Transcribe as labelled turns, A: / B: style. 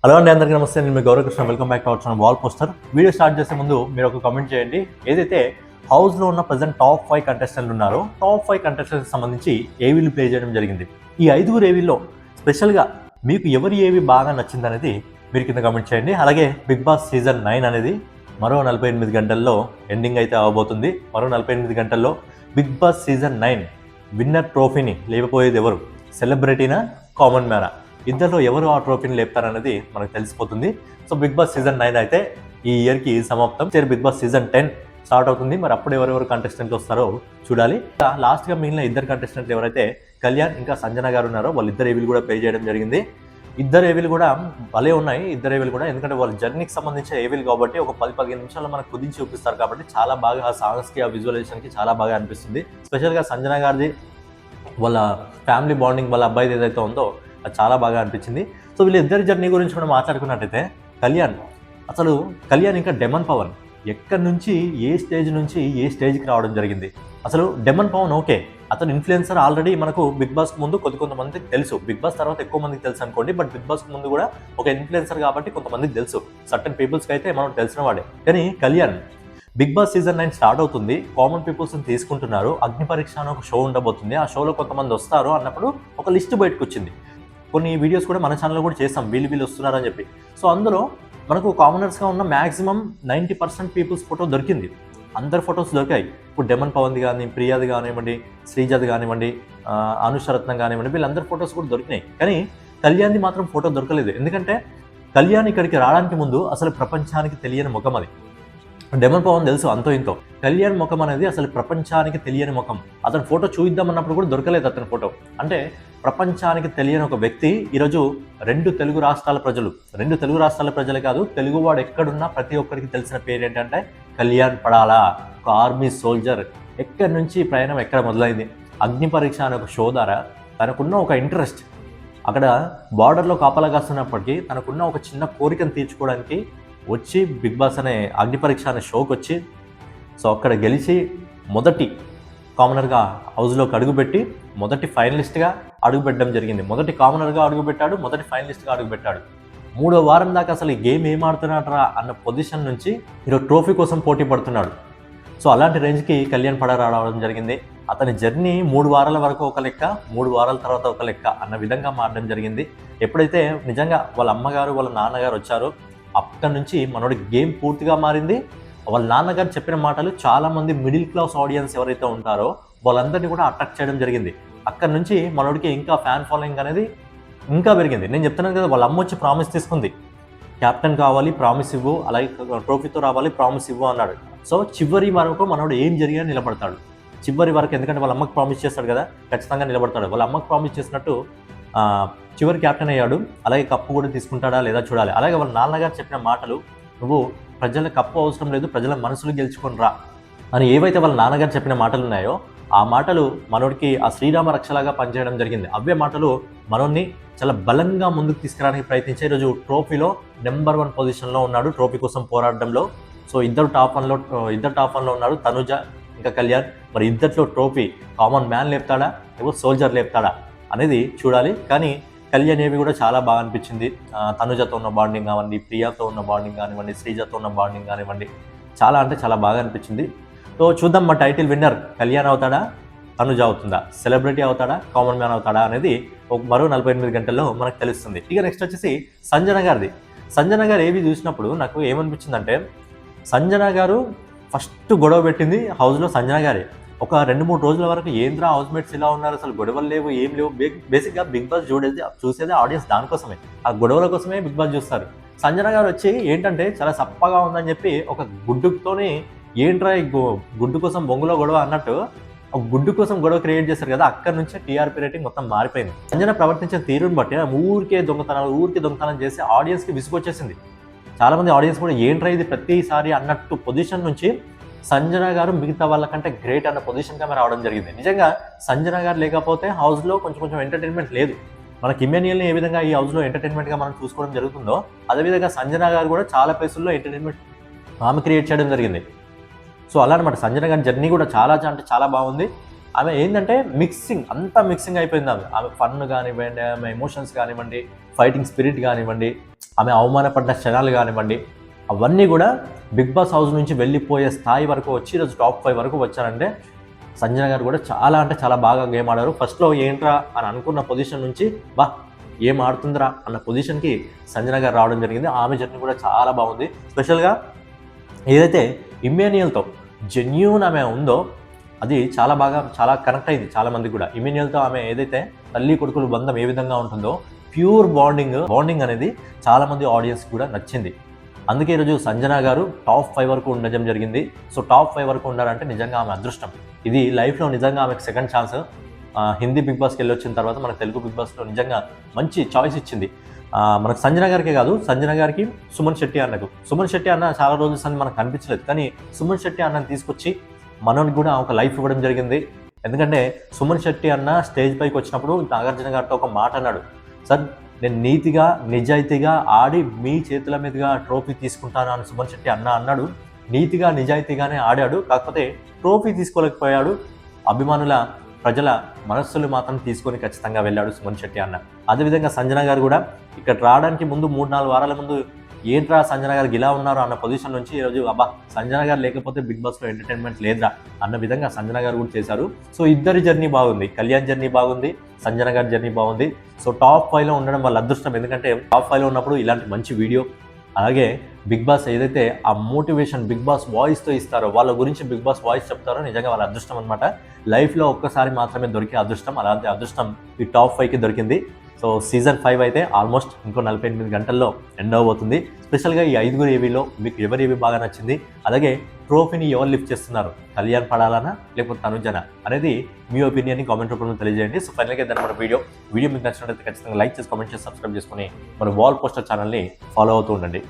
A: Hello అండి, అందరికీ నమస్తే. నేను మీ Gauravkrishna. Welcome back to our channel wall poster. Video start చేసే ముందు మీరు ఒక కామెంట్ చేయండి. ఏదైతే హౌస్లో ఉన్న ప్రజెంట్ టాప్ 5 కంటెస్టెంట్లు ఉన్నారో టాప్ 5 కంటెస్టెంట్కి సంబంధించి ఏవీలు ప్లే చేయడం జరిగింది. ఈ 5 ఏవీల్లో స్పెషల్గా మీకు ఎవరి ఏవి బాగా నచ్చింది అనేది మీరు కింద కామెంట్ చేయండి. అలాగే బిగ్ బాస్ సీజన్ 9 అనేది మరో 48 గంటల్లో ఎండింగ్ అయితే అవ్వబోతుంది. మరో 48 గంటల్లో బిగ్ బాస్ సీజన్ 9 విన్నర్ ట్రోఫీని లేకపోయేది ఎవరు? సెలబ్రిటీనా, కామన్ మ్యానా? ఇద్దరిలో ఎవరు ఆ ట్రోఫీని లేపుతారనేది మనకు తెలిసిపోతుంది. సో బిగ్ బాస్ సీజన్ 9 అయితే ఈ ఇయర్కి సమాప్తం. బిగ్ బాస్ సీజన్ 10 స్టార్ట్ అవుతుంది. మరి అప్పుడు ఎవరెవరు కంటెస్టెంట్లు వస్తారో చూడాలి. లాస్ట్గా మిగిలిన ఇద్దరు కంటెస్టెంట్లు ఎవరైతే కళ్యాణ్ ఇంకా సంజన గారు ఉన్నారో వాళ్ళిద్దరు ఏవీలు కూడా ప్లే చేయడం జరిగింది. ఇద్దరు ఏవీలు కూడా భలే ఉన్నాయి. ఇద్దరు ఏవీలు కూడా ఎందుకంటే వాళ్ళ జర్నీకి సంబంధించిన ఏవీలు కాబట్టి ఒక 10-15 నిమిషాల్లో మనకు కుదించి చూపిస్తారు కాబట్టి చాలా బాగా ఆ సాంగ్స్కి ఆ విజువలైజేషన్కి చాలా బాగా అనిపిస్తుంది. స్పెషల్గా సంజన గారిది వాళ్ళ ఫ్యామిలీ బాండింగ్ వాళ్ళ అబ్బాయిది ఏదైతే ఉందో అది చాలా బాగా అనిపించింది. సో వీళ్ళిద్దరి జర్నీ గురించి కూడా మాట్లాడుకున్నట్టయితే కళ్యాణ్ ఇంకా డెమన్ పవన్ ఎక్కడి నుంచి ఏ స్టేజ్ నుంచి ఏ స్టేజ్కి రావడం జరిగింది. అసలు డెమన్ పవన్ ఓకే, అతను ఇన్ఫ్లుయెన్సర్ ఆల్రెడీ మనకు బిగ్ బాస్కి ముందు కొంతమందికి తెలుసు. బిగ్ బాస్ తర్వాత ఎక్కువ మందికి తెలుసు అనుకోండి, బట్ బిగ్ బాస్కి ముందు కూడా ఒక ఇన్ఫ్లుయెన్సర్ కాబట్టి కొంతమందికి తెలుసు. సర్టన్ పీపుల్స్కి అయితే మనం తెలిసిన వాడే. కానీ Kalyan Bigg Boss season 9 start అవుతుంది. కామన్ పీపుల్స్ని తీసుకుంటున్నారు. అగ్ని పరీక్ష అని ఒక షో ఉండబోతుంది. ఆ షోలో కొంతమంది వస్తారు అన్నప్పుడు ఒక లిస్ట్ బయటకు వచ్చింది. కొన్ని వీడియోస్ కూడా మన ఛానల్లో కూడా చేస్తాం, వీళ్ళు వస్తున్నారని చెప్పి. సో అందులో మనకు కామనర్స్గా ఉన్న మ్యాక్సిమం 90% పీపుల్స్ ఫోటో దొరికింది. అందరి ఫొటోస్ దొరికాయి. ఇప్పుడు డెమన్ పవన్ది కానీ, ప్రియాది కానివ్వండి, శ్రీజది కానివ్వండి, అనుషరత్నం కానివ్వండి, వీళ్ళందరి ఫొటోస్ కూడా దొరికినాయి. కానీ కళ్యాణ్ది మాత్రం ఫోటో దొరకలేదు. ఎందుకంటే కళ్యాణ్ ఇక్కడికి రావడానికి ముందు అసలు ప్రపంచానికి తెలియని ముఖం అది. డెమన్ పవన్ తెలుసు అంతో ఇంతో. కళ్యాణ్ ముఖం అనేది అసలు ప్రపంచానికి తెలియని ముఖం. అతను ఫోటో చూద్దామన్నప్పుడు కూడా దొరకలేదు అతని ఫోటో. అంటే ప్రపంచానికి తెలియని ఒక వ్యక్తి ఈరోజు రెండు తెలుగు రాష్ట్రాల ప్రజలు కాదు, తెలుగువాడు ఎక్కడున్నా ప్రతి ఒక్కరికి తెలిసిన పేరు ఏంటంటే కళ్యాణ్ పడాలా. ఒక ఆర్మీ సోల్జర్. ఎక్కడి నుంచి ప్రయాణం ఎక్కడ మొదలైంది? అగ్ని పరీక్ష అనే ఒక షో ద్వారా తనకున్న ఒక ఇంట్రెస్ట్, అక్కడ బార్డర్లో కాపలా కాస్తున్నప్పటికీ తనకున్న ఒక చిన్న కోరికను తీర్చుకోవడానికి వచ్చి బిగ్ బాస్ అనే అగ్ని పరీక్ష అనే షోకి వచ్చి సో అక్కడ గెలిచి మొదటి కామనర్గా హౌస్లోకి అడుగుపెట్టి మొదటి ఫైనలిస్ట్గా అడుగుపెట్టడం జరిగింది. మొదటి కామనర్గా అడుగుపెట్టాడు, మొదటి ఫైనలిస్ట్గా అడుగుపెట్టాడు. 3వ వారం దాకా అసలు ఈ గేమ్ ఏం ఆడుతున్నాడరా అన్న పొజిషన్ నుంచి ఈరోజు ట్రోఫీ కోసం పోటీ పడుతున్నాడు. సో అలాంటి రేంజ్కి కళ్యాణ్ పడ రావడం జరిగింది. అతని జర్నీ 3 వారాల వరకు ఒక లెక్క, 3 వారాల తర్వాత ఒక లెక్క అన్న విధంగా మారడం జరిగింది. ఎప్పుడైతే నిజంగా వాళ్ళ అమ్మగారు వాళ్ళ నాన్నగారు వచ్చారో అక్కడి నుంచి మనోడి గేమ్ పూర్తిగా మారింది. వాళ్ళ నాన్నగారు చెప్పిన మాటలు చాలామంది మిడిల్ క్లాస్ ఆడియన్స్ ఎవరైతే ఉంటారో వాళ్ళందరినీ కూడా అట్రాక్ట్ చేయడం జరిగింది. అక్కడి నుంచి మనోడికి ఇంకా ఫ్యాన్ ఫాలోయింగ్ అనేది ఇంకా పెరిగింది. నేను చెప్తున్నాను కదా, వాళ్ళ అమ్మ వచ్చి ప్రామిస్ తీసుకుంది, క్యాప్టెన్ కావాలి ప్రామిస్ ఇవ్వు, అలాగే ట్రోఫీతో రావాలి ప్రామిస్ ఇవ్వు అన్నాడు. సో చివరి వరకు మనోడు ఏం జరిగినా నిలబడతాడు. చివరి వరకు, ఎందుకంటే వాళ్ళ అమ్మకి ప్రామిస్ చేస్తాడు కదా, ఖచ్చితంగా నిలబడతాడు. వాళ్ళ అమ్మకి ప్రామిస్ చేసినట్టు చివరి క్యాప్టెన్ అయ్యాడు. అలాగే కప్పు కూడా తీసుకుంటాడా లేదా చూడాలి. అలాగే వాళ్ళ నాన్నగారు చెప్పిన మాటలు, నువ్వు ప్రజల కప్పు అవసరం లేదు, ప్రజల మనసులు గెలుచుకొని రా అని ఏవైతే వాళ్ళ నాన్నగారు చెప్పిన మాటలు ఉన్నాయో ఆ మాటలు మనోడికి ఆ శ్రీరామ రక్షలాగా పనిచేయడం జరిగింది. అవే మాటలు మనోడిని చాలా బలంగా ముందుకు తీసుకురావడానికి ప్రయత్నించే ఈరోజు ట్రోఫీలో నెంబర్ 1 పొజిషన్లో ఉన్నాడు ట్రోఫీ కోసం పోరాడడంలో. సో ఇద్దరు టాప్ వన్లో ఉన్నారు, తనుజ ఇంకా కళ్యాణ్. మరి ఇద్దరిలో ట్రోఫీ కామన్ మ్యాన్ లేపుతాడా, ఏవో సోల్జర్ లేపుతాడా అనేది చూడాలి. కానీ కళ్యాణ్ ఏవి కూడా చాలా బాగా అనిపించింది. తనుజతో ఉన్న బాండింగ్ కానివ్వండి, ప్రియాతో ఉన్న బాండింగ్ కానివ్వండి, శ్రీజతో ఉన్న బాండింగ్ కానివ్వండి, చాలా అంటే చాలా బాగా అనిపించింది. సో చూద్దాం, మా టైటిల్ విన్నర్ కళ్యాణ్ అవుతాడా, తనుజ అవుతుందా, సెలబ్రిటీ అవుతాడా, కామన్ మ్యాన్ అవుతాడా అనేది మరో 48 గంటల్లో మనకు తెలుస్తుంది. ఇక నెక్స్ట్ వచ్చేసి సంజన గారు ఏవి చూసినప్పుడు నాకు ఏమనిపించిందంటే, సంజన గారు ఫస్ట్ గొడవ పెట్టింది హౌస్లో సంజన గారే. ఒక 2-3 రోజుల వరకు ఏంద్రా హౌస్మేట్స్ ఇలా ఉన్నారు, అసలు గొడవలు లేవు, ఏం లేవు. బేసిక్గా బిగ్ బాస్ చూసేది ఆడియన్స్ దానికోసమే, ఆ గొడవల కోసమే బిగ్ బాస్ చూస్తారు. సంజన గారు వచ్చి ఏంటంటే చాలా సప్పగా ఉందని చెప్పి ఒక గుడ్డుతోని ఏంట్రా ఈ గుడ్డు కోసం బొంగులో గొడవ అన్నట్టు ఒక గుడ్డు కోసం గొడవ క్రియేట్ చేస్తారు కదా, అక్కడి నుంచే టీఆర్పీ రేటింగ్ మొత్తం మారిపోయింది. సంజన ప్రవర్తించిన తీరుని బట్టి ఊరికే దొంగతనం చేసి ఆడియన్స్కి విసుగొచ్చేసింది. చాలామంది ఆడియన్స్ కూడా ఏంట్రా ఇది ప్రతిసారి అన్నట్టు పొజిషన్ నుంచి సంజన గారు మిగతా వాళ్ళకంటే గ్రేట్ అన్న పొజిషన్గా మేము రావడం జరిగింది. నిజంగా సంజన గారు లేకపోతే హౌస్లో కొంచెం ఎంటర్టైన్మెంట్ లేదు. మనకి ఇమ్మాన్యుయల్ని ఏ విధంగా ఈ హౌస్లో ఎంటర్టైన్మెంట్గా మనం చూసుకోవడం జరుగుతుందో అదేవిధంగా సంజన గారు కూడా చాలా ప్లేసుల్లో ఎంటర్టైన్మెంట్ ఆమె క్రియేట్ చేయడం జరిగింది. సో అలా అనమాట, సంజన గారి జర్నీ కూడా చాలా అంటే చాలా బాగుంది. ఆమె ఏంటంటే మిక్సింగ్ అయిపోయింది. ఆమె ఫన్ కానివ్వండి, ఆమె ఎమోషన్స్ కానివ్వండి, ఫైటింగ్ స్పిరిట్ కానివ్వండి, ఆమె అవమానపడ్డ క్షణాలు కానివ్వండి, అవన్నీ కూడా బిగ్ బాస్ హౌస్ నుంచి వెళ్ళిపోయే స్థాయి వరకు వచ్చి ఈరోజు టాప్ 5 వరకు వచ్చారంటే సంజన గారు కూడా చాలా అంటే చాలా బాగా గేమ్ ఆడారు. ఫస్ట్లో ఏంట్రా అని అనుకున్న పొజిషన్ నుంచి ఏం ఆడుతుందిరా అన్న పొజిషన్కి సంజన గారు రావడం జరిగింది. ఆమె జర్నీ కూడా చాలా బాగుంది. స్పెషల్గా ఏదైతే ఇమ్మాన్యుయల్తో జెన్యూన్ ఆమె ఉందో అది చాలా కనెక్ట్ అయింది చాలా మందికి కూడా. ఇమ్మాన్యుయల్తో ఆమె ఏదైతే తల్లి కొడుకుల బంధం ఏ విధంగా ఉంటుందో ప్యూర్ బాండింగ్ అనేది చాలామంది ఆడియన్స్ కూడా నచ్చింది. అందుకే ఈరోజు సంజన గారు టాప్ 5 వరకు ఉండడం జరిగింది. సో టాప్ 5 వరకు ఉండాలంటే నిజంగా ఆమె అదృష్టం. ఇది లైఫ్లో నిజంగా ఆమెకు సెకండ్ ఛాన్స్. హిందీ బిగ్ బాస్కి వెళ్ళి వచ్చిన తర్వాత మన తెలుగు బిగ్ బాస్లో నిజంగా మంచి చాయిస్ ఇచ్చింది. మనకు సంజన గారికే కాదు, సంజన గారికి సుమన్ శెట్టి అన్నకు. సుమన్ శెట్టి అన్న చాలా రోజుల సంది మనకు కనిపించలేదు, కానీ సుమన్ శెట్టి అన్నని తీసుకొచ్చి మనోనికి కూడా ఒక లైఫ్ ఇవ్వడం జరిగింది. ఎందుకంటే సుమన్ శెట్టి అన్న స్టేజ్ పైకి వచ్చినప్పుడు నాగార్జున గారితో ఒక మాట అన్నాడు, సార్ నేను నీతిగా నిజాయితీగా ఆడి మీ చేతుల మీదుగా ట్రోఫీ తీసుకుంటాను అని సుమన్ శెట్టి అన్న అన్నాడు. నీతిగా నిజాయితీగానే ఆడాడు, కాకపోతే ట్రోఫీ తీసుకోలేకపోయాడు. అభిమానుల ప్రజల మనస్సులు మాత్రం తీసుకొని ఖచ్చితంగా వెళ్ళాడు సుమన్ శెట్టి అన్న. అదేవిధంగా సంజన గారు కూడా ఇక్కడ రావడానికి ముందు 3-4 వారాల ముందు ఏంట్రా సంజన గారికి ఇలా ఉన్నారు అన్న పొజిషన్ నుంచి ఈరోజు సంజన గారు లేకపోతే బిగ్ బాస్లో ఎంటర్టైన్మెంట్ లేదురా అన్న విధంగా సంజన గారు కూడా చేశారు. సో ఇద్దరి జర్నీ బాగుంది, కళ్యాణ్ జర్నీ బాగుంది, సంజన గారి జర్నీ బాగుంది. సో టాప్ 5లో ఉండడం వాళ్ళ అదృష్టం. ఎందుకంటే టాప్ 5లో ఉన్నప్పుడు ఇలాంటి మంచి వీడియో, అలాగే బిగ్ బాస్ ఏదైతే ఆ మోటివేషన్ బిగ్ బాస్ వాయిస్తో ఇస్తారో, వాళ్ళ గురించి బిగ్ బాస్ వాయిస్ చెప్తారో నిజంగా వాళ్ళ అదృష్టం అనమాట. లైఫ్లో ఒక్కసారి మాత్రమే దొరికే అదృష్టం, అలాంటి అదృష్టం ఈ టాప్ 5కి దొరికింది. సో సీజన్ 5 అయితే ఆల్మోస్ట్ ఇంకో 48 గంటల్లో ఎండ్ అవబోతుంది. స్పెషల్గా ఈ 5 ఏవీలో మీకు ఎవరి ఏవి బాగా నచ్చింది, అలాగే ట్రోఫీని ఎవరు లిఫ్ట్ చేస్తున్నారు, కళ్యాణ్ పడాలనా లేకపోతే తనుజనా అనేది మీ ఒపీనియన్ని కామెంట్ రూపంలో తెలియజేయండి. సో ఫైనల్గా దాని మన వీడియో మీకు నచ్చినట్లయితే ఖచ్చితంగా లైక్ చేసి కామెంట్ చేసి సబ్స్క్రైబ్ చేసుకుని మన వాల్ పోస్టర్ ఛానల్ని ఫాలో అవుతూ ఉండండి.